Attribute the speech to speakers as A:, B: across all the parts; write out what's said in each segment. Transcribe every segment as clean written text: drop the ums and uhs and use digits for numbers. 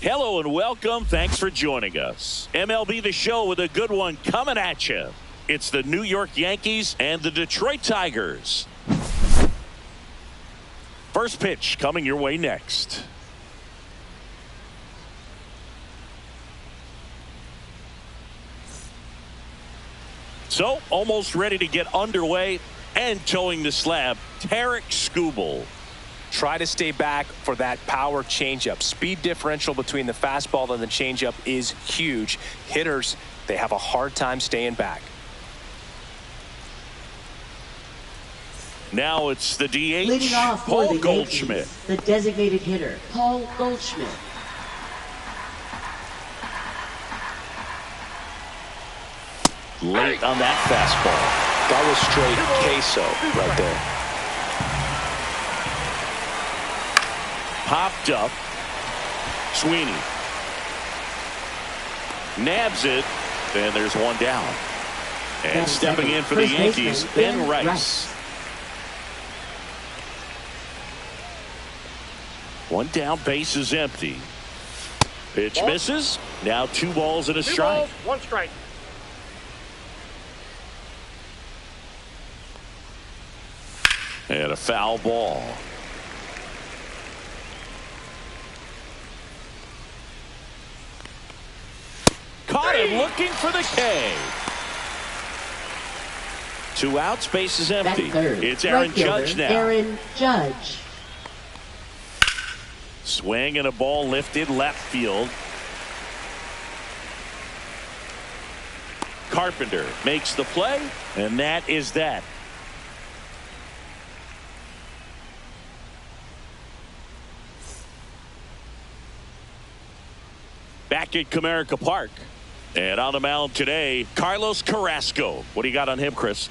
A: Hello and welcome. Thanks for joining us. MLB The Show with a good one coming at you. It's the New York Yankees and the Detroit Tigers. First pitch coming your way next. So, almost ready to get underway and towing the slab, Tarek Skubal.
B: Try to stay back for that power changeup. Speed differential between the fastball and the changeup is huge. Hitters, they have a hard time staying back.
A: Now it's the DH,
C: Leading off for
A: Paul
C: the
A: Goldschmidt.
C: Yankees, the designated hitter, Paul Goldschmidt.
A: Late on that fastball.
B: That was straight queso right there.
A: Popped up. Sweeney. Nabs it. And there's one down. And
C: That's
A: stepping in for the
C: first
A: Yankees,
C: baseman,
A: Ben Rice. One down, base is empty. Pitch misses. Now 2 balls and a strike.
D: 2 balls, 1 strike.
A: And a foul ball. Caught him looking for the K. 2 outs, base is empty. It's Aaron Judge now.
C: Aaron Judge.
A: Swing and a ball lifted left field. Carpenter makes the play, and that is that. Back at Comerica Park. And on the mound today, Carlos Carrasco. What do you got on him, Chris?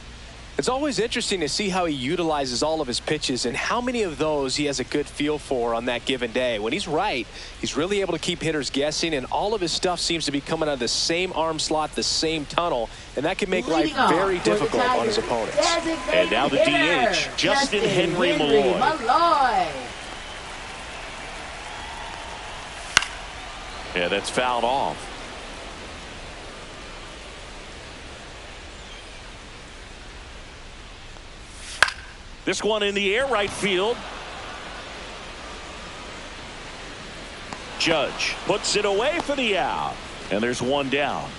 B: It's always interesting to see how he utilizes all of his pitches and how many of those he has a good feel for on that given day. When he's right, he's really able to keep hitters guessing, and all of his stuff seems to be coming out of the same arm slot, the same tunnel, and that can make life very difficult on his opponents.
A: And now the DH, Justin Henry Malloy. Yeah, that's fouled off. This one in the air, right field. Judge puts it away for the out. And there's one down.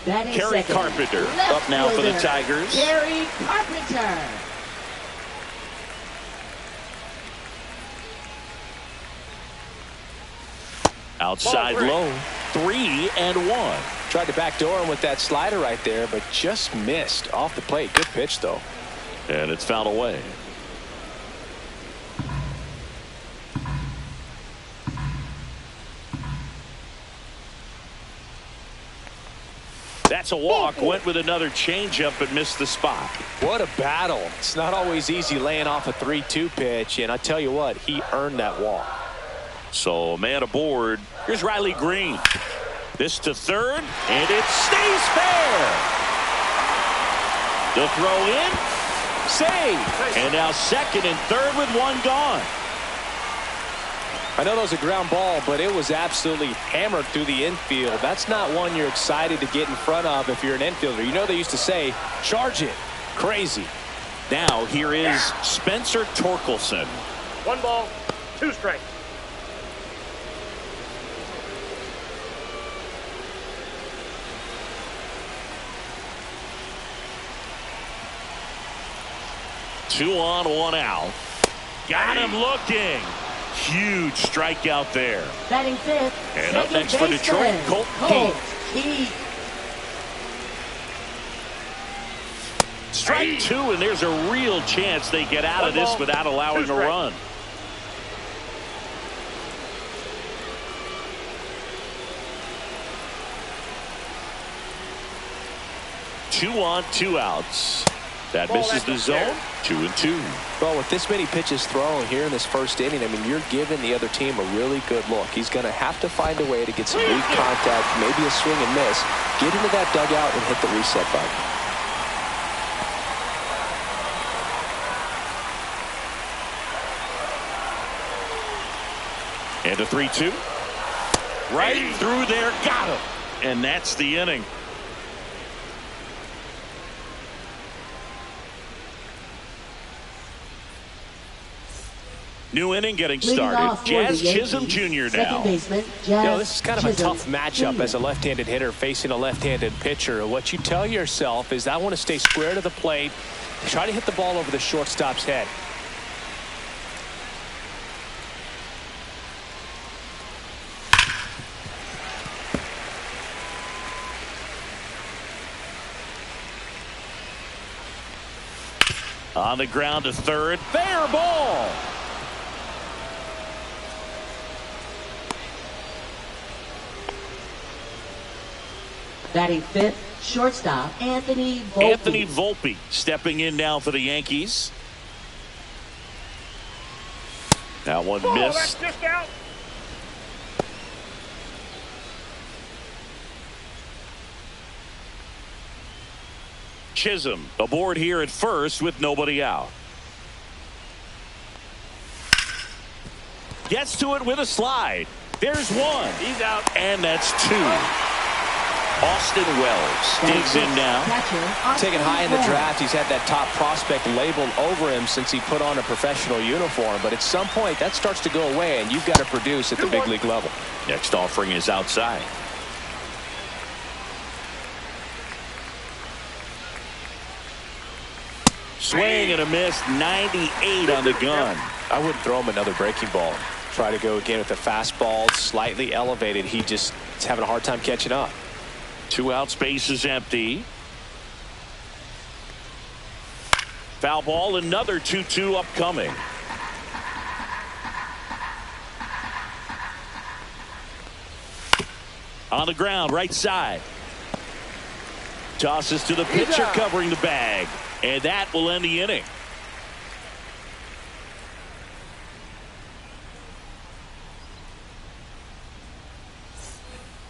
A: Kerry Carpenter up now for the Tigers.
C: Kerry Carpenter.
A: Outside low. 3-1.
B: Tried to backdoor him with that slider right there, but just missed off the plate. Good pitch, though.
A: And it's fouled away. That's a walk. Went with another changeup but missed the spot.
B: What a battle. It's not always easy laying off a 3-2 pitch, and I tell you what, he earned that walk.
A: So a man aboard. Here's Riley Green. This to third, and it stays fair. The throw in, save. And now second and third with one gone.
B: I know that was a ground ball, but it was absolutely hammered through the infield. That's not one you're excited to get in front of if you're an infielder. You know they used to say, charge it. Crazy.
A: Now here is Spencer Torkelson.
D: 1 ball, 2 strikes.
A: Two on, 1 out. Got him looking. Huge strikeout there.
C: Batting fifth.
A: And up next for Detroit, Colt Heath. Strike 2, and there's a real chance they get out of this without allowing a run. Two on, 2 outs. That misses the zone. 2-2.
B: Well, with this many pitches thrown here in this first inning, I mean, you're giving the other team a really good look. He's going to have to find a way to get some weak contact, maybe a swing and miss, get into that dugout and hit the reset button.
A: And a 3-2. Right through there, got him. And that's the inning. New inning getting started. Jazz Chisholm Jr. now.
C: Baseman,
B: This is kind of a tough matchup as a left-handed hitter facing a left-handed pitcher. What you tell yourself is, I want to stay square to the plate, try to hit the ball over the shortstop's head.
A: On the ground to third. Fair ball.
C: Batting fifth, shortstop Anthony Volpe.
A: Anthony Volpe stepping in now for the Yankees. That one missed.
D: That's just out.
A: Chisholm aboard here at first with nobody out. Gets to it with a slide. There's one.
D: He's out.
A: And that's two. Austin Wells digs in now.
B: Taken high in the draft, he's had that top prospect labeled over him since he put on a professional uniform. But at some point, that starts to go away, and you've got to produce at the big league level.
A: Next offering is outside. Swing and a miss. 98 on the gun.
B: I wouldn't throw him another breaking ball. Try to go again with the fastball, slightly elevated. He just is having a hard time catching up.
A: 2 out, space is empty. Foul ball, another 2-2 upcoming. On the ground, right side. Tosses to the pitcher, covering the bag. And that will end the inning.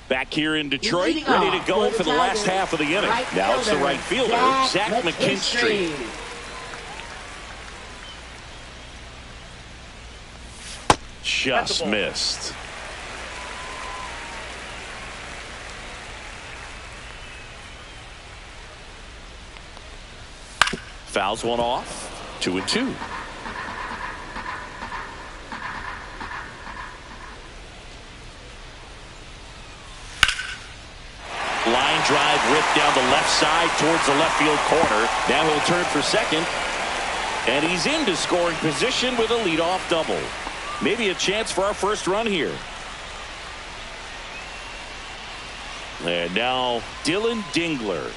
A: Back here in Detroit, ready to go for the last half of the inning. Now it's the right fielder, Zach McKinstry. Just missed. Fouls one off. 2-2. Line drive ripped down the left side towards the left field corner. Now he'll turn for second. And he's into scoring position with a leadoff double. Maybe a chance for our first run here. And now Dylan Dingler.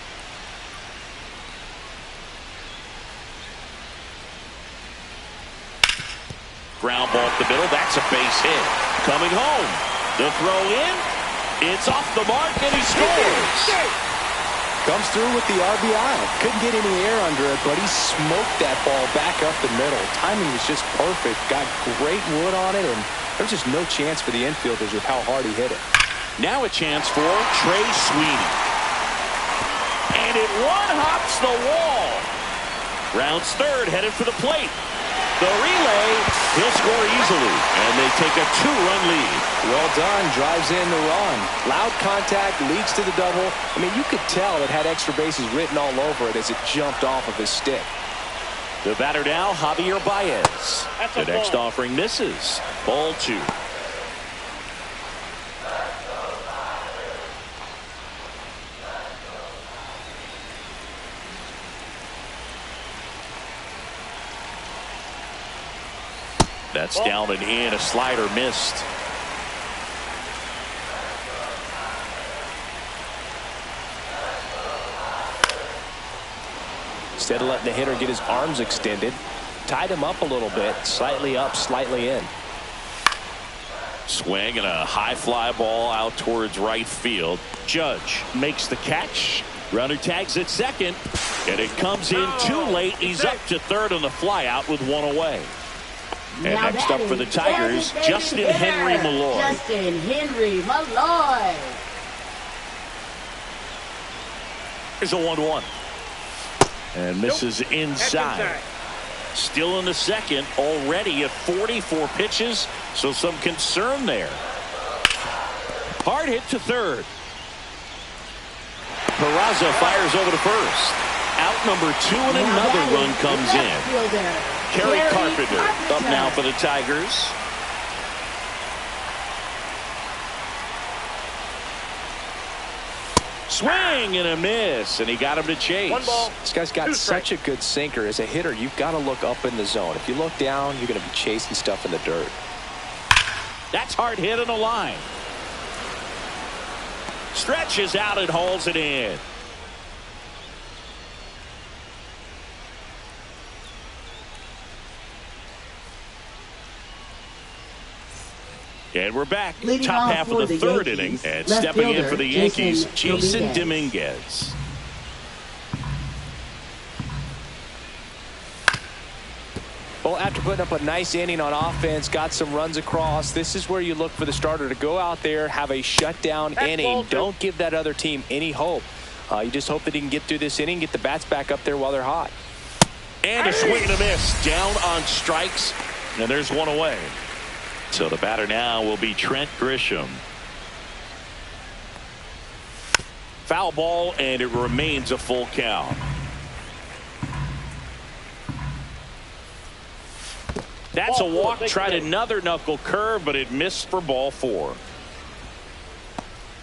A: Ground ball up the middle. That's a base hit. Coming home. The throw in. It's off the mark, and he scores.
B: Comes through with the RBI. Couldn't get any air under it, but he smoked that ball back up the middle. Timing was just perfect. Got great wood on it, and there's just no chance for the infielders with how hard he hit it.
A: Now a chance for Trey Sweeney. And it one-hops the wall. Rounds third, headed for the plate. The relay, he'll score easily, and they take a 2-run lead.
B: Well done, drives in the run. Loud contact, leads to the double. I mean, you could tell it had extra bases written all over it as it jumped off of his stick.
A: The batter now, Javier Baez. The next offering misses. Ball 2. That's down and in. A slider missed.
B: Instead of letting the hitter get his arms extended, tied him up a little bit, slightly up, slightly in.
A: Swing and a high fly ball out towards right field. Judge makes the catch. Runner tags at second, and it comes in too late. He's up to third on the fly out with one away. And
C: now
A: next up for the Tigers, Justin Henry Malloy.
C: Justin Henry Malloy.
A: Here's a 1-1. And misses inside. Still in the second, already at 44 pitches, so some concern there. Hard hit to third. Peraza fires over to first. Out number 2 and another run comes in. Kerry Carpenter up now for the Tigers. Swing and a miss, and he got him to chase.
D: 1 ball.
B: This guy's got such a good sinker. As a hitter, you've got to look up in the zone. If you look down, you're going to be chasing stuff in the dirt.
A: That's hard hit on the line. Stretches out and hauls it in. And we're back.
C: Leading
A: Top
C: off
A: half
C: for
A: of the
C: the
A: third
C: Yankees,
A: inning. And
C: left
A: stepping in
C: fielder,
A: for the Yankees,
C: Jason
A: Jason
C: Dominguez.
A: Dominguez.
B: Well, after putting up a nice inning on offense, got some runs across, this is where you look for the starter to go out there, have a shutdown inning. Don't give that other team any hope. You just hope that he can get through this inning, get the bats back up there while they're hot.
A: And a swing and a miss. Down on strikes. And there's one away. So the batter now will be Trent Grisham. Foul ball, and it remains a full count. That's a walk. Tried another knuckle curve, but it missed for ball 4.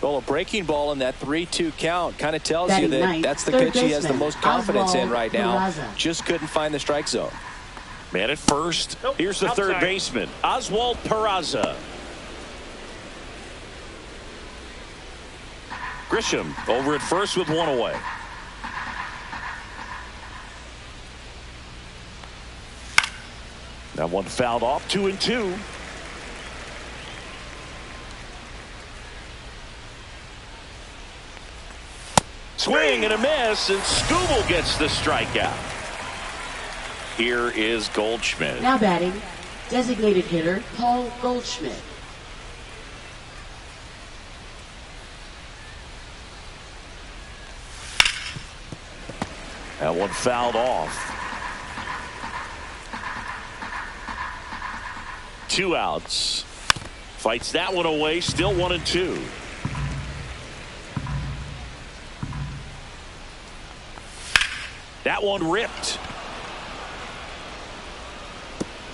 B: Well, a breaking ball in that 3-2 count kind of tells you
C: Batting
B: that
C: ninth,
B: that's the
C: third
B: pitch he has the
C: baseman,
B: most confidence in
C: Oswald
B: right now.
C: Peraza.
B: Just couldn't find the strike zone.
A: Man at first.
D: Nope,
A: Here's the third
D: outside.
A: baseman, Oswald Peraza. Grisham over at first with one away. That one fouled off. 2-2. Swing and a miss, and Skubal gets the strikeout. Here is Goldschmidt.
C: Now batting, designated hitter Paul Goldschmidt.
A: That one fouled off. 2 outs. Fights that one away. Still 1-2. That one ripped.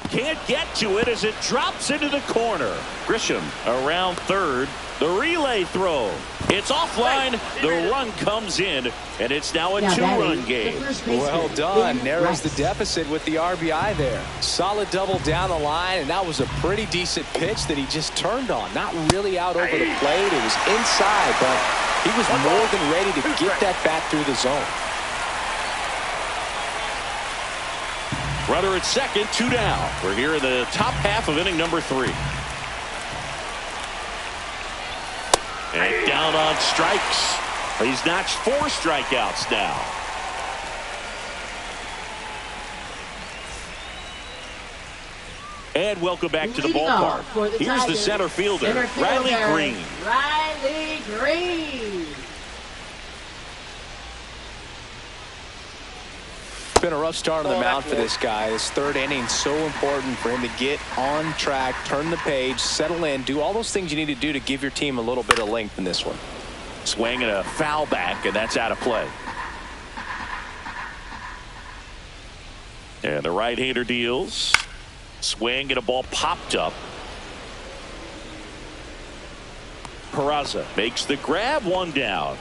A: Can't get to it as it drops into the corner. Grisham around third. The relay throw. It's offline. The run comes in, and it's now a 2-run game.
B: Well done. Narrows the deficit with the RBI there. Solid double down the line, and that was a pretty decent pitch that he just turned on. Not really out over the plate. It was inside, but he was more than ready to get that bat through the zone.
A: Runner at second, 2 down. We're here in the top half of inning number 3. And down on strikes. He's notched 4 strikeouts now. And welcome back to the ballpark. Here's the center fielder, Riley Green.
C: Riley Green.
B: It's been a rough start on the mound for this guy. His third inning so important for him to get on track, turn the page, settle in, do all those things you need to do to give your team a little bit of length in this one.
A: Swing and a foul back, and that's out of play. And the right-hander deals. Swing and a ball popped up. Peraza makes the grab, 1 down.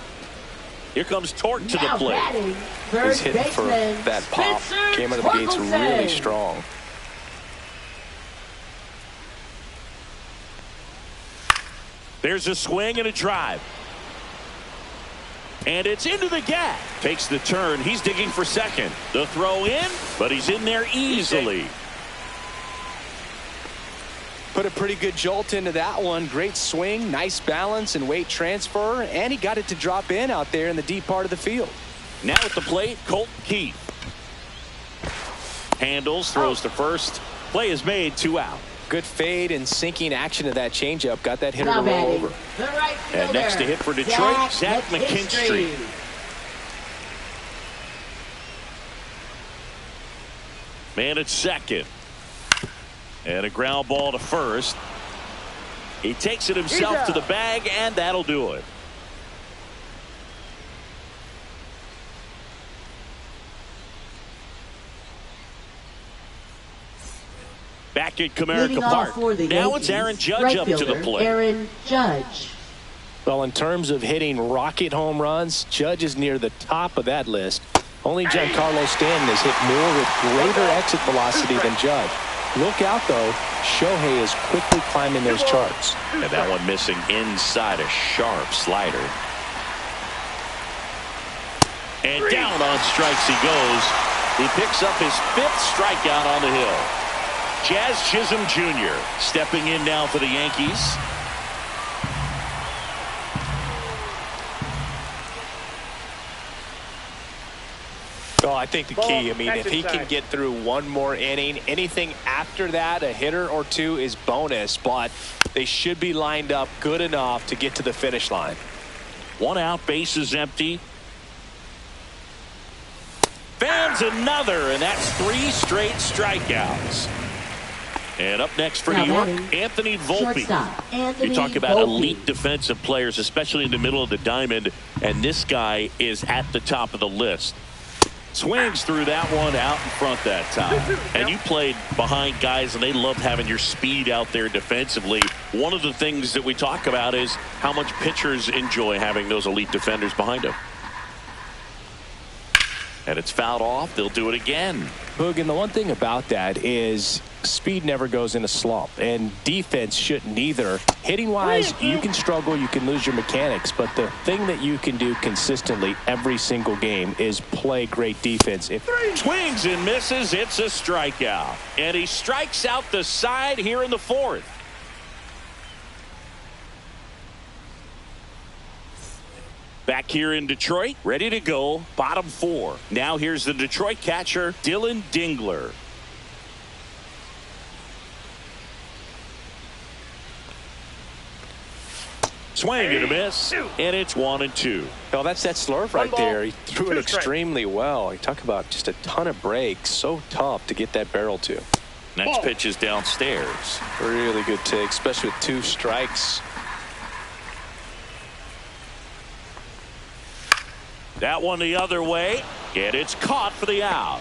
A: Here comes Torque to the plate.
B: He's hitting for that pop. Came out of the gates really strong.
A: There's a swing and a drive. And it's into the gap. Takes the turn. He's digging for second. The throw in, but he's in there easily.
B: Put a pretty good jolt into that one. Great swing, nice balance and weight transfer, and he got it to drop in out there in the deep part of the field.
A: Now at the plate, Colt Keith. Handles, throws to first. Play is made, 2 out.
B: Good fade and sinking action to that changeup. Got that hitter
C: Now
B: to roll
C: batting,
B: over.
C: the right fielder,
A: And next to hit for Detroit, Zach McKinstry. Man at second. And a ground ball to first. He takes it himself to the bag, and that'll do it. Back at Comerica Park. Now it's Aaron Judge up to the plate.
C: Aaron Judge.
B: Well, in terms of hitting rocket home runs, Judge is near the top of that list. Only Giancarlo Stanton has hit more with greater exit velocity than Judge. Look out, though. Shohei is quickly climbing those charts.
A: And that one missing inside a sharp slider. And down on strikes he goes. He picks up his 5th strikeout on the hill. Jazz Chisholm Jr. stepping in now for the Yankees.
B: Well, I think the key, if he can get through one more inning, anything after that, a hitter or two is bonus, but they should be lined up good enough to get to the finish line.
A: 1 out, bases empty. Fans another, and that's 3 straight strikeouts. And up next for New York, Anthony Volpe. You talk about elite defensive players, especially in the middle of the diamond, and this guy is at the top of the list. Swings through that one out in front that time. And you played behind guys, and they love having your speed out there defensively. One of the things that we talk about is how much pitchers enjoy having those elite defenders behind them. And it's fouled off. They'll do it again.
B: Boog, and the one thing about that is speed never goes in a slump, and defense shouldn't either. Hitting wise, you can struggle, you can lose your mechanics, but the thing that you can do consistently every single game is play great defense.
A: Swings and misses, it's a strikeout, and he strikes out the side here in the 4th. Back here in Detroit, ready to go, bottom 4. Now here's the Detroit catcher, Dylan Dingler. Swing and a miss, and it's 1-2.
B: Well, that's that slurve right there. He threw it extremely well. You talk about just a ton of breaks. So tough to get that barrel to.
A: Next pitch is downstairs.
B: Really good take, especially with 2 strikes.
A: That one the other way, and it's caught for the out.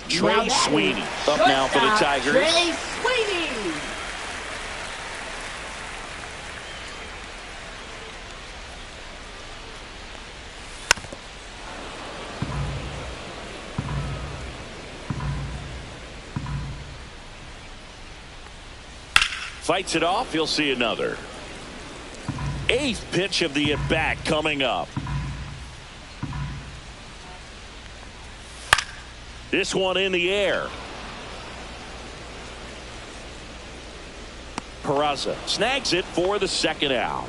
A: Trey Sweeney up now for the Tigers.
C: Trey Sweeney.
A: Fights it off. You'll see another. 8th pitch of the at-bat coming up. This one in the air. Peraza snags it for the 2nd out.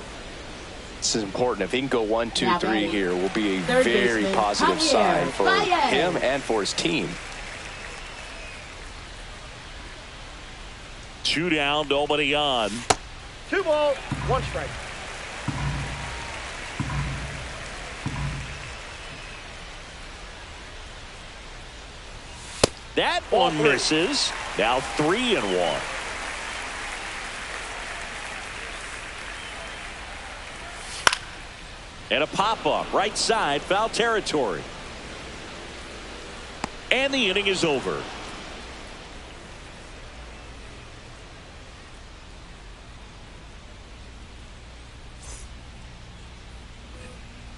B: This is important. If he can go 1, 2, 3 here, will be a very positive sign for him and for his team.
A: 2 down, nobody on.
D: 2 balls, 1 strike.
A: That one misses. Now 3-1. And a pop-up right side, foul territory. And the inning is over.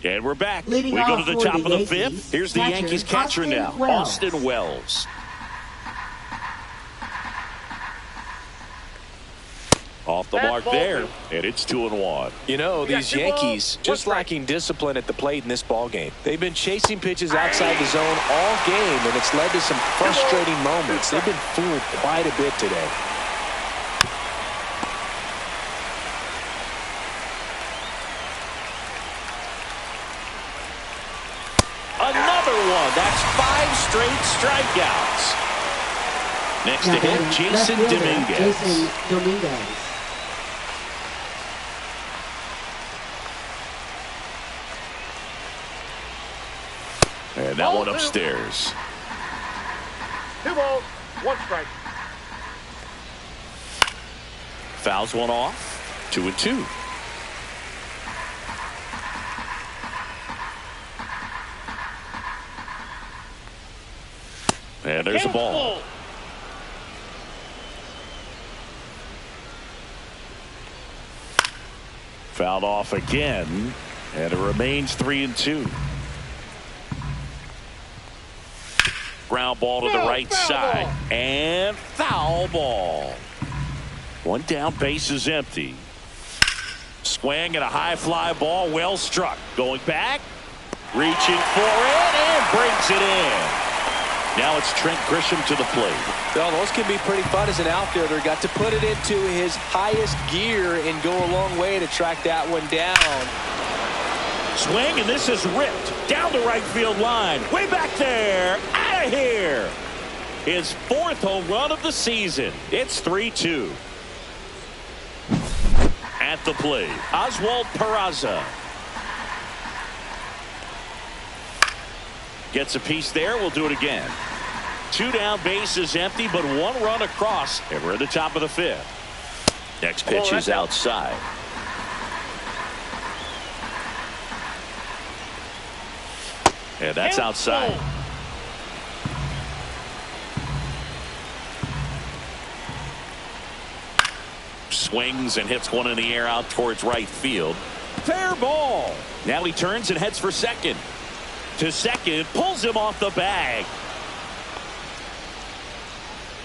A: And we're back. We go to the top of the 5th. Here's the Yankees catcher now, Austin Wells. Off the mark there, and it's 2-1.
B: You know, these Yankees just lacking discipline at the plate in this ball game. They've been chasing pitches outside the zone all game, and it's led to some frustrating moments. They've been fooled quite a bit today.
A: Another one. That's 5 straight strikeouts. Next to him, Jason Dominguez. And that one upstairs.
D: 2 balls, 1 strike.
A: Fouls one off. 2-2. And there's a ball. Fouled off again, and it remains 3-2. Ground ball to the right side, and foul ball. One down, base is empty. Swing and a high fly ball, well struck. Going back, reaching for it, and brings it in. Now it's Trent Grisham to the plate.
B: Well, those can be pretty fun as an outfielder. Got to put it into his highest gear and go a long way to track that one down.
A: Swing, and this is ripped down the right field line. Way back there. Out of here. His 4th home run of the season. It's 3-2. At the plate, Oswald Peraza. Gets a piece there. We'll do it again. 2 down, base is empty, but 1 run across, and we're at the top of the 5th. Next pitch is outside. And that's outside. Swings and hits one in the air out towards right field. Fair ball. Now he turns and heads for second. To second, pulls him off the bag.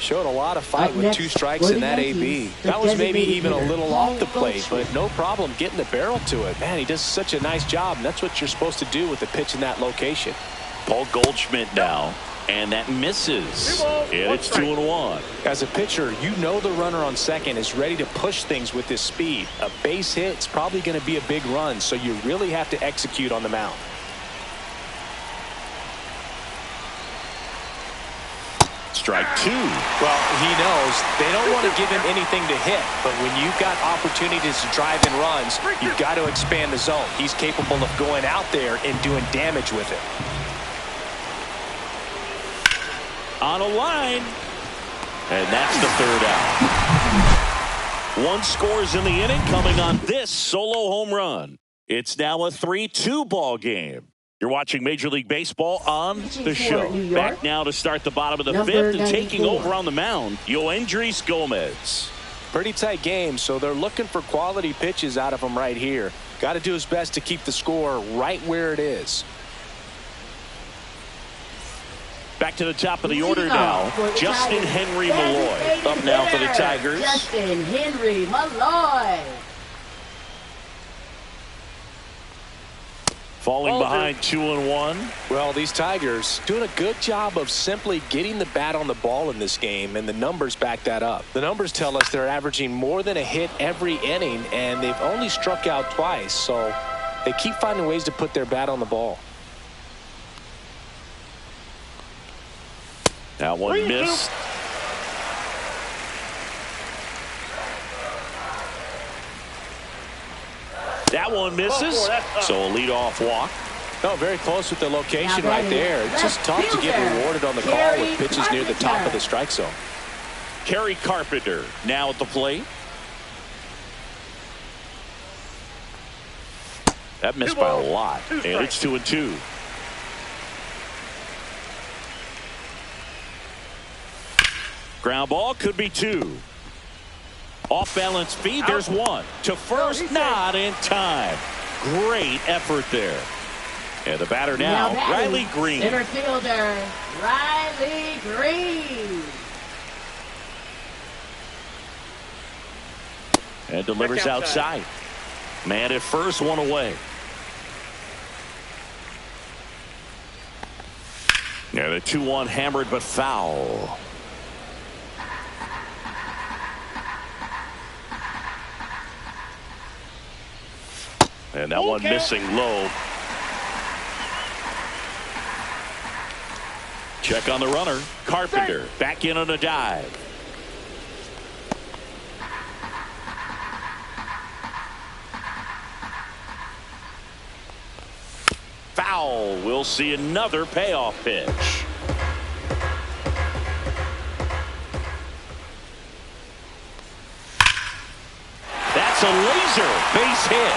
B: Showed a lot of fight with 2 strikes in that AB. That was maybe even a little off the plate, but no problem getting the barrel to it. Man, he does such a nice job, and that's what you're supposed to do with a pitch in that location.
A: Paul Goldschmidt now, and that misses. And it's 2-1.
B: As a pitcher, you know the runner on second is ready to push things with his speed. A base hit is probably going to be a big run, so you really have to execute on the mound.
A: Strike 2.
B: Well, he knows they don't want to give him anything to hit, but when you've got opportunities to drive in runs, you've got to expand the zone. He's capable of going out there and doing damage with it.
A: On a line, and that's the 3rd out. 1 scores in the inning coming on this solo home run. It's now a 3-2 ball game. You're watching Major League Baseball on the show. Back now to start the bottom of the 5th and taking over on the mound, Yoendrys Gomez.
B: Pretty tight game, so they're looking for quality pitches out of him right here. Got to do his best to keep the score right where it is.
A: Back to the top of the order now, Justin Henry Malloy up now for the Tigers.
C: Justin Henry Malloy.
A: Falling behind 2-1.
B: Well, these Tigers doing a good job of simply getting the bat on the ball in this game, and the numbers back that up. The numbers tell us they're averaging more than a hit every inning, and they've only struck out twice, so they keep finding ways to put their bat on the ball.
A: That one missed. That one misses. So a leadoff walk.
B: No, very close with the location right there. It's just tough to get rewarded on the call with pitches near the top of the strike zone.
A: Kerry Carpenter now at the plate. That missed by a lot. And it's 2-2. Ground ball could be 2. Off balance feed, there's 1. To first, not in time. Great effort there. And the batter now Riley Green.
C: Center fielder, Riley Green.
A: And delivers outside. Man at first, 1 away. Yeah, the 2-1 hammered but foul. And that one missing low. Check on the runner. Carpenter back in on a dive. Foul. We'll see another payoff pitch. That's a late laser base hit.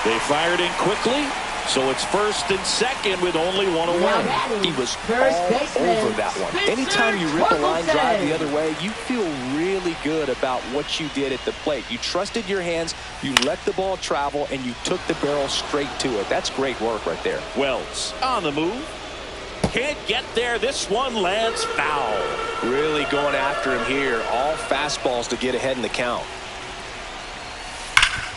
A: They fired in quickly, so it's first and second with only one away.
B: He was all over that one. Anytime you rip a line drive the other way, you feel really good about what you did at the plate. You trusted your hands, you let the ball travel, and you took the barrel straight to it. That's great work right there.
A: Wells on the move. Can't get there. This one lands foul.
B: Really going after him here. All fastballs to get ahead in the count.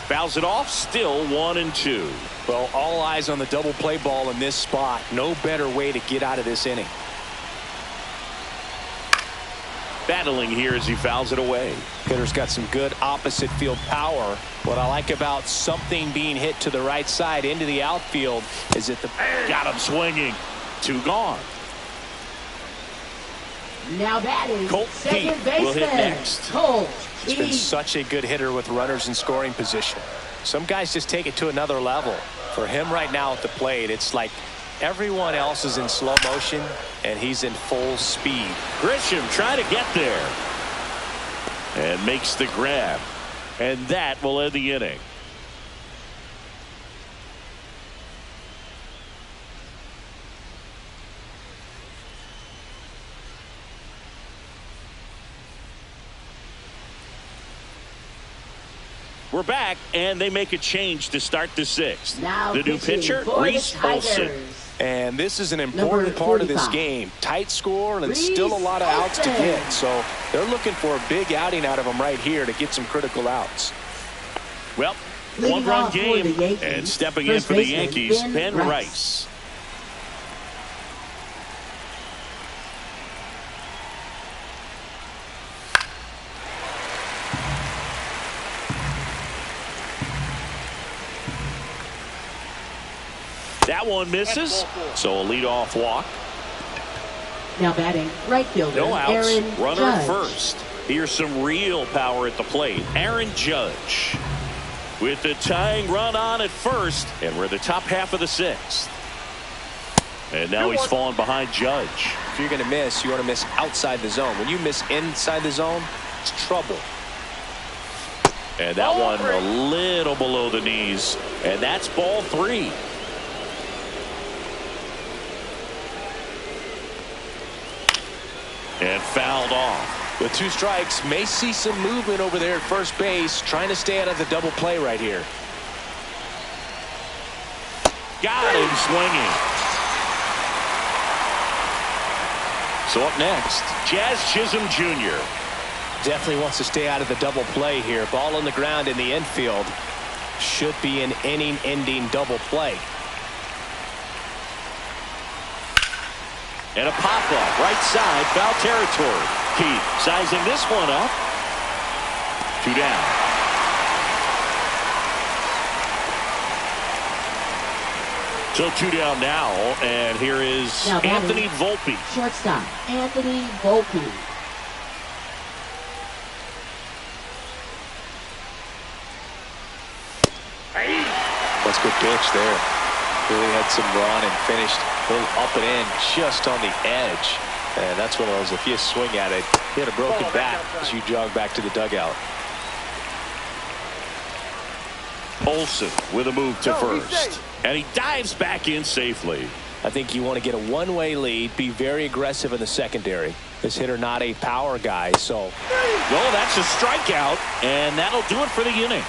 A: Fouls it off. Still 1-2.
B: Well, all eyes on the double play ball in this spot. No better way to get out of this inning.
A: Battling here as he fouls it away.
B: Hitter's got some good opposite field power. What I like about something being hit to the right side into the outfield is that the
A: got him swinging. 2 gone.
C: Now batting,
A: Colt
C: second
A: Keith
C: baseman,
A: will hit next.
C: Colt
B: He's been
C: Keith.
B: such a good hitter with runners in scoring position. Some guys just take it to another level. For him right now at the plate, it's like everyone else is in slow motion and he's in full speed.
A: Grisham trying to get there and makes the grab, and that will end the inning. We're back, and they make a change to start the 6th.
C: Now
A: The new
C: pitching
A: pitcher,
C: for the
A: Reese Olson.
C: Tigers.
B: And this is an important part of this game. Tight score and still a lot of outs to get. So they're looking for a big outing out of him right here to get some critical outs.
A: Well,
C: Leading
A: one-run
C: off for
A: game,
C: the Yankees,
A: and stepping in
C: first
A: for the
C: baseman,
A: Yankees,
C: Ben
A: Ben
C: Rice.
A: Rice. That one misses, so a leadoff walk.
C: Now batting, right fielder,
A: No outs,
C: Aaron
A: runner
C: Judge.
A: at first. Here's some real power at the plate. Aaron Judge with the tying run on at first, and we're the top half of the 6th. And now he's fallen behind Judge.
B: If you're going to miss, you want to miss outside the zone. When you miss inside the zone, it's trouble.
A: And that one a little below the knees, and that's ball 3. And fouled off.
B: With 2 strikes, may see some movement over there at first base, trying to stay out of the double play right here.
A: Got him swinging. So up next, Jazz Chisholm Jr.
B: Definitely wants to stay out of the double play here. Ball on the ground in the infield. Should be an inning-ending double play.
A: And a pop-up, right side, foul territory. Keith sizing this one up. 2 down. So 2 down now, and here is
C: Now
A: Anthony Volpe.
C: Shortstop, Anthony Volpe.
B: That's a good pitch there. Really had some run and finished a little up and in just on the edge. And that's one of those, if you swing at it, you had a broken bat as you jog back to the dugout.
A: Olson with a move to first. And he dives back in safely.
B: I think you want to get a one-way lead, be very aggressive in the secondary. This hitter not a power guy, so.
A: Well, that's a strikeout, and that'll do it for the inning.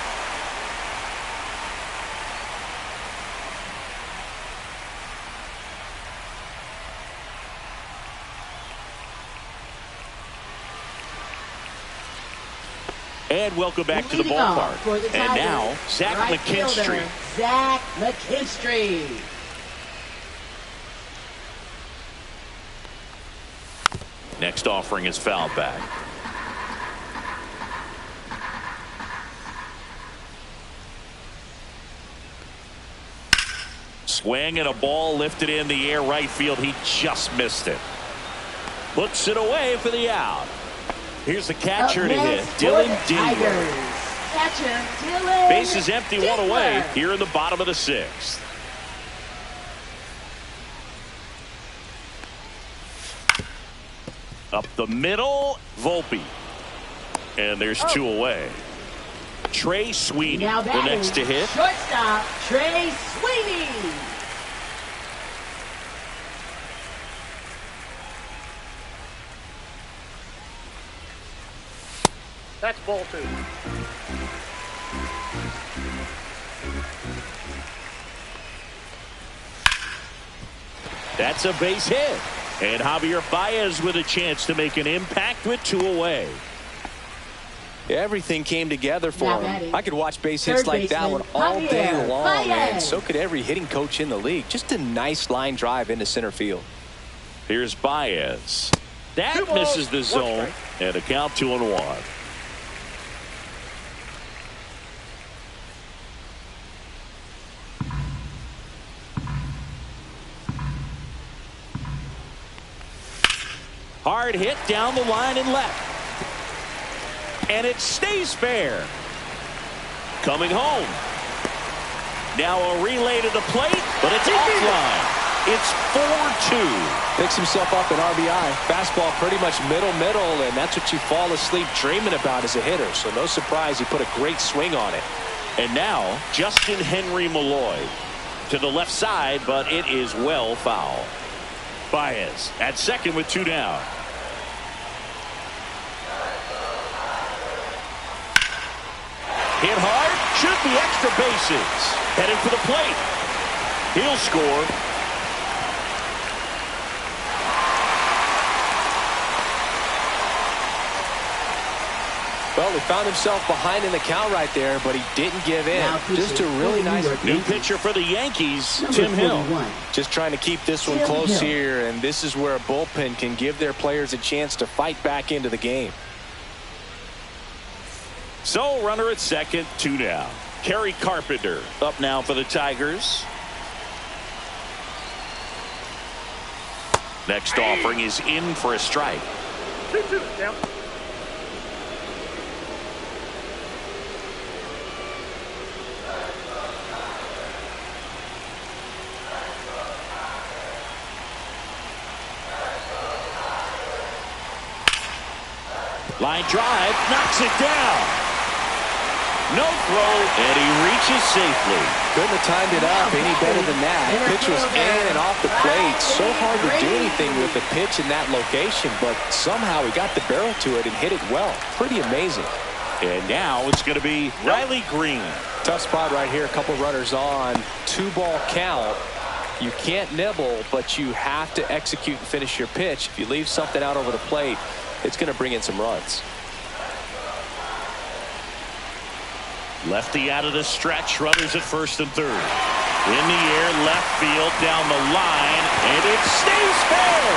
A: And welcome back to the
C: Leading off
A: ballpark.
C: for the
A: And
C: Tigers,
A: now, Zach
C: right
A: McKinstry.
C: fielder, Zach McKinstry.
A: Next offering is fouled back. Swing and a ball lifted in the air right field. He just missed it. Puts it away for the out. Here's the catcher to hit, Dylan Dingler.
C: Catcher, Dylan
A: Base is empty,
C: Dingler.
A: 1 away here in the bottom of the 6th. Up the middle, Volpe. And there's 2 away. Trey Sweeney,
C: Now
A: the next to hit.
C: shortstop Trey Sweeney.
D: That's ball 2.
A: That's a base hit. And Javier Baez with a chance to make an impact with 2 away.
B: Everything came together for
C: Now
B: him.
C: batting,
B: I could watch base hits like that one all day
C: Javier
B: long,
C: Baez.
B: and so could every hitting coach in the league. Just a nice line drive into center field.
A: Here's Baez. That
D: 2 balls,
A: misses the
D: 1
A: zone.
D: strike.
A: And a count 2-1. Hard hit down the line and left. And it stays fair. Coming home. Now a relay to the plate, but it's offline. It's 4-2.
B: Picks himself up an RBI. Fastball pretty much middle, and that's what you fall asleep dreaming about as a hitter. So no surprise he put a great swing on it.
A: And now Justin Henry Malloy to the left side, but it is well foul. Baez at second with 2 down. Hit hard, should be extra bases. Headed for the plate. He'll score.
B: Well, he found himself behind in the count right there, but he didn't give in. Just a really nice
A: New pitcher for the Yankees,
C: Number
A: Tim Hill.
C: 41.
B: Just trying to keep this one
C: Tim
B: close
C: Hill.
B: here, and this is where a bullpen can give their players a chance to fight back into the game.
A: So runner at second, 2 down. Kerry Carpenter up now for the Tigers. Next offering is in for a strike.
D: 2-2 down.
A: Line drive, knocks it down. No throw, and he reaches safely.
B: Couldn't have timed it up any better than that. Pitch was in and off the plate. So hard to do anything with the pitch in that location, but somehow he got the barrel to it and hit it well. Pretty amazing.
A: And now it's going to be Riley Green.
B: Tough spot right here. A couple runners on. 2-ball count. You can't nibble, but you have to execute and finish your pitch. If you leave something out over the plate, it's going to bring in some runs.
A: Lefty out of the stretch, runners at first and third. In the air, left field, down the line, and it stays fair.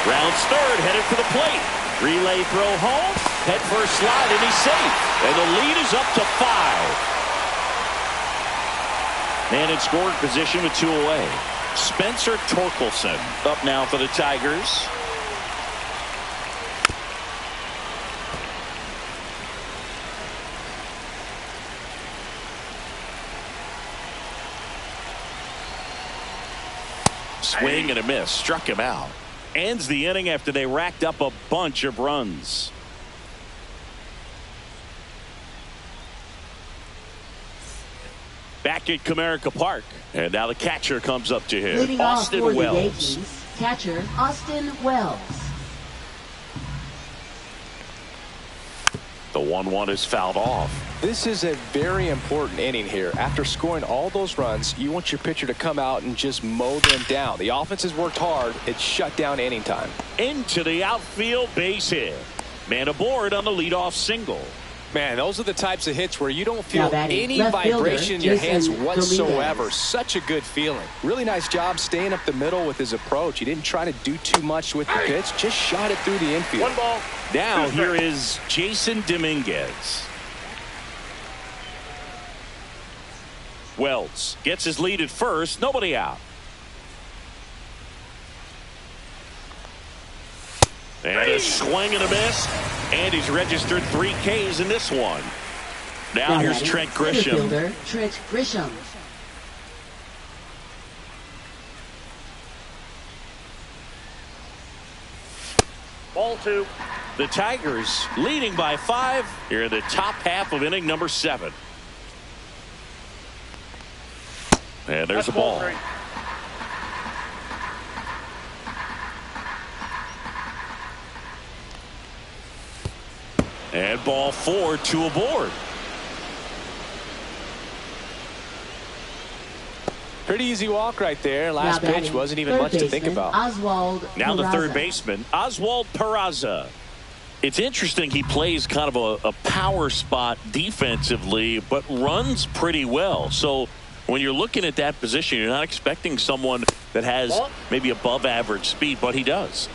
A: Rounds third, headed for the plate. Relay throw home, head first slide, and he's safe. And the lead is up to 5. Man in scoring position with 2 away. Spencer Torkelson up now for the Tigers. Swing and a miss. Struck him out. Ends the inning after they racked up a bunch of runs. Back at Comerica Park. And now the catcher comes up to him.
C: Leading off
A: Austin
C: for the
A: Wells.
C: Yankees, catcher Austin Wells.
A: The 1-1 is fouled off.
B: This is a very important inning here. After scoring all those runs, you want your pitcher to come out and just mow them down. The offense has worked hard. It's shut down inning time.
A: Into the outfield, base hit. Man aboard on the leadoff single.
B: Man, those are the types of hits where you don't feel
C: Now batting,
B: any
C: left
B: vibration in your
C: fielder,
B: hands
C: Jason
B: whatsoever.
C: Dominguez.
B: Such a good feeling. Really nice job staying up the middle with his approach. He didn't try to do too much with the pitch. Just shot it through the infield.
D: 1 ball.
A: Now
D: 2
A: here
D: strikes.
A: is Jason Dominguez. Wells gets his lead at first. Nobody out. And a swing and a miss. And he's registered 3 Ks in this one. Now here's
C: batting,
A: Trent
C: center
A: Grisham.
C: fielder, Trent Grisham.
D: Ball 2.
A: The Tigers leading by 5 here in the top half of inning number 7. And there's a ball. And ball 4, 2 aboard.
B: Pretty easy walk right there. Last pitch wasn't even much to think about.
A: Now the third baseman, Oswald Peraza. It's interesting, he plays kind of a power spot defensively, but runs pretty well. So when you're looking at that position, you're not expecting someone that has maybe above average speed, but he does.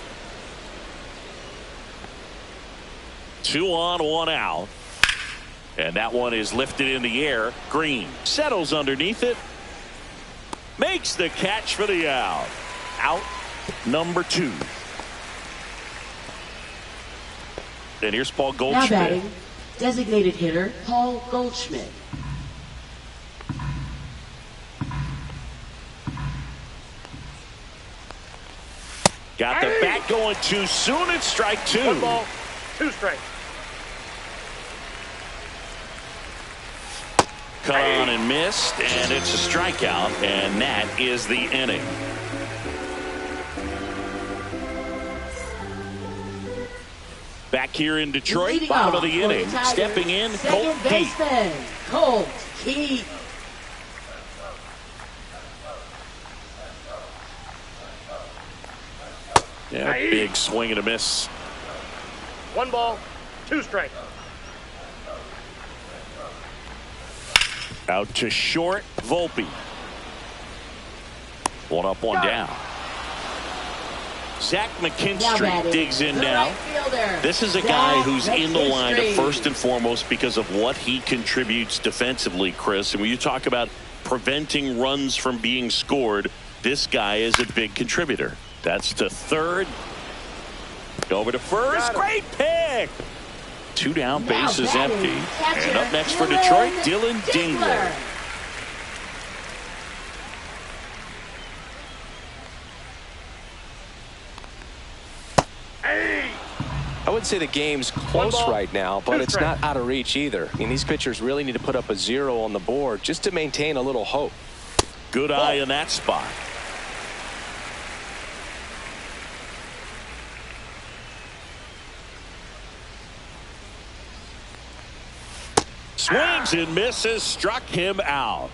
A: 2 on, 1 out. And that one is lifted in the air. Green settles underneath it. Makes the catch for the out. Out number 2. And here's Paul Goldschmidt.
C: Now batting, designated hitter Paul Goldschmidt.
A: Got the bat going too soon. It's strike 2.
D: 1 ball, 2 strikes.
A: Cut on and missed, and it's a strikeout, and that is the inning. Back here in Detroit, bottom of the inning, stepping in, Colt Keith.
C: Colt Keith.
A: Yeah, big swing and a miss.
D: 1 ball, 2 strikes.
A: Out to short, Volpe. 1 up, 1 down. Zach McKinstry digs in now. This is a guy who's in the lineup first and foremost because of what he contributes defensively, Chris. And when you talk about preventing runs from being scored, this guy is a big contributor. That's to third. Over to first. Great pick. 2 down, bases empty. And up next for Detroit, Dylan Dingler.
B: I would say the game's close right now, but it's not out of reach either. I mean, these pitchers really need to put up a 0 on the board just to maintain a little hope.
A: Good eye in that spot. Swings and misses, struck him out.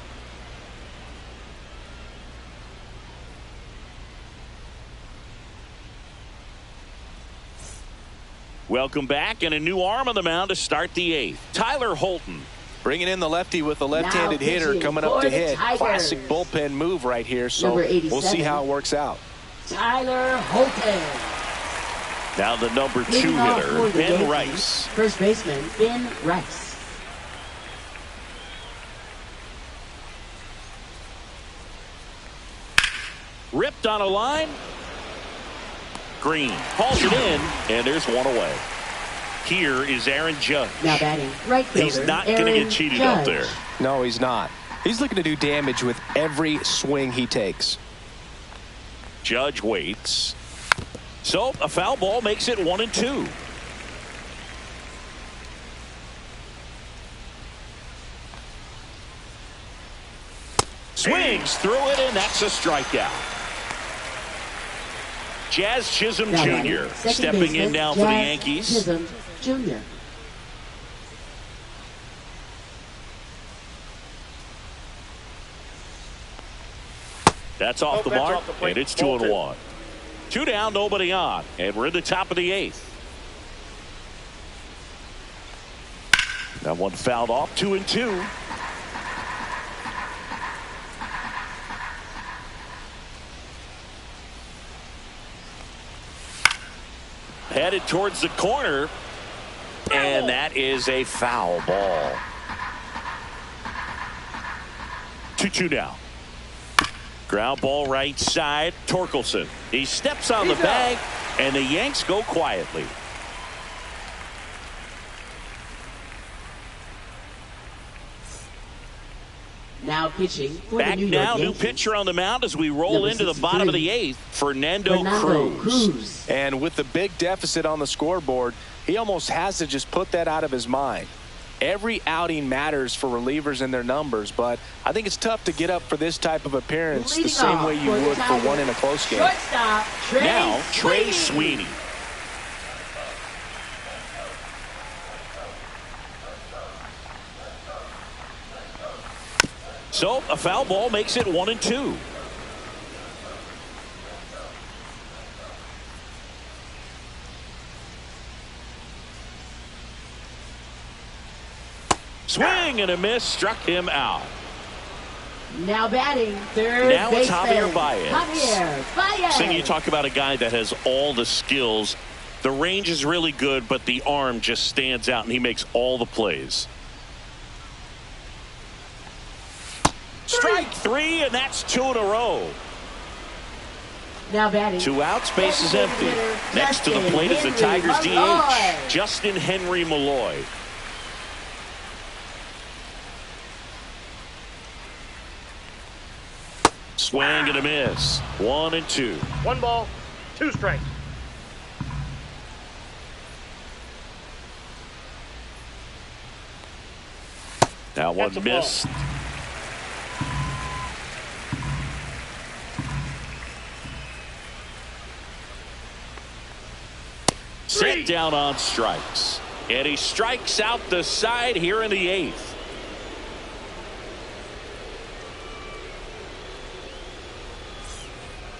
A: Welcome back, and a new arm on the mound to start the 8th. Tyler Holton.
B: Bringing in the lefty with the left-handed hitter coming up to hit. Classic bullpen move right here, so we'll see how it works out.
C: Tyler Holton.
A: Now the number 2 hitter, Ben Rice.
C: First baseman, Ben Rice.
A: Ripped on a line. Green hauls it in, and there's 1 away. Here is Aaron Judge.
C: Now batting, right fielder,
A: he's not going to get cheated up there.
B: No, he's not. He's looking to do damage with every swing he takes.
A: Judge waits. So a foul ball makes it 1-2. Swings through it, and that's a strikeout. Jazz Chisholm Jr. stepping in now for the Yankees.
C: Chisholm Jr.
A: That's off the mark, and it's 2-1. 2 down, nobody on, and we're in the top of the 8th. That one fouled off, 2-2. Headed towards the corner, and that is a foul ball. 2-2 now. Ground ball right side, Torkelson. He steps on the bag, and the Yanks go quietly.
C: Now pitching for
A: Back
C: the New
A: now,
C: York
A: new
C: Yankees.
A: pitcher on the mound as we roll into the bottom of the 8th, Fernando
C: Cruz.
B: And with the big deficit on the scoreboard, he almost has to just put that out of his mind. Every outing matters for relievers and their numbers, but I think it's tough to get up for this type of appearance the same way you would for one in a close game.
C: Shortstop,
A: Now, Trey Sweeney. So, a foul ball makes it 1-2. Swing and a miss, struck him out.
C: Now batting, third
A: Now it's
C: baseman,
A: Javier Baez.
C: Javier Baez.
A: Saying you talk about a guy that has all the skills. The range is really good, but the arm just stands out, and he makes all the plays. Strike three, and that's 2 in a row.
C: Now batting.
A: 2 outs, base is empty. Next to the plate is the Tigers DH, Justin Henry Malloy. Swing and a miss. 1-2.
D: 1 ball, 2 strikes.
A: That one missed. Set down on strikes. And he strikes out the side here in the 8th.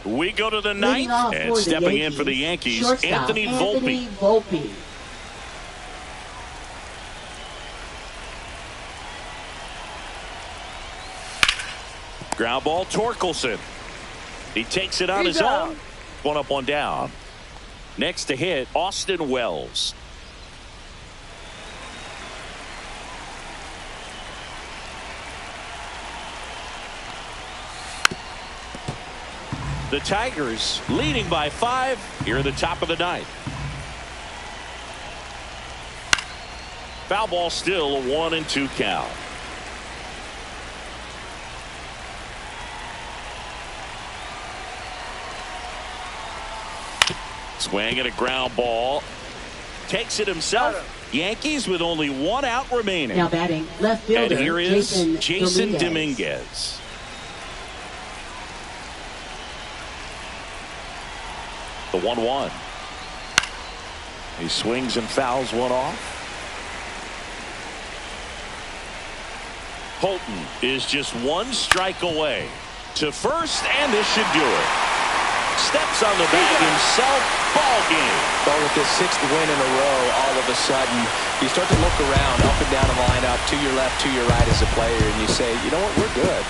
A: We go to the 9th, and stepping in for the Yankees, Anthony Volpe. Ground ball, Torkelson. He takes it on his own. 1 up, 1 down. Next to hit, Austin Wells. The Tigers leading by 5 here in the top of the 9th. Foul ball, still a 1-2 count. Swing at a ground ball. Takes it himself. Yankees with only 1 out remaining.
C: Now batting, left fielder,
A: and here is
C: Jason
A: Dominguez. The 1-1. He swings and fouls one off. Holton is just 1 strike away to first, and this should do it. Steps on the bag himself. Ball game.
B: Well, with this 6th win in a row, all of a sudden, you start to look around up and down the lineup, to your left, to your right as a player, and you say, you know what, we're good.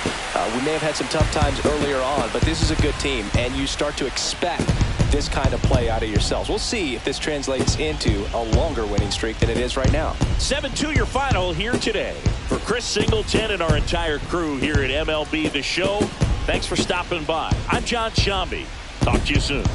B: We may have had some tough times earlier on, but this is a good team, and you start to expect this kind of play out of yourselves. We'll see if this translates into a longer winning streak than it is right now.
A: 7-2 your final here today. For Chris Singleton and our entire crew here at MLB The Show, thanks for stopping by. I'm John Shambi. Talk to you soon.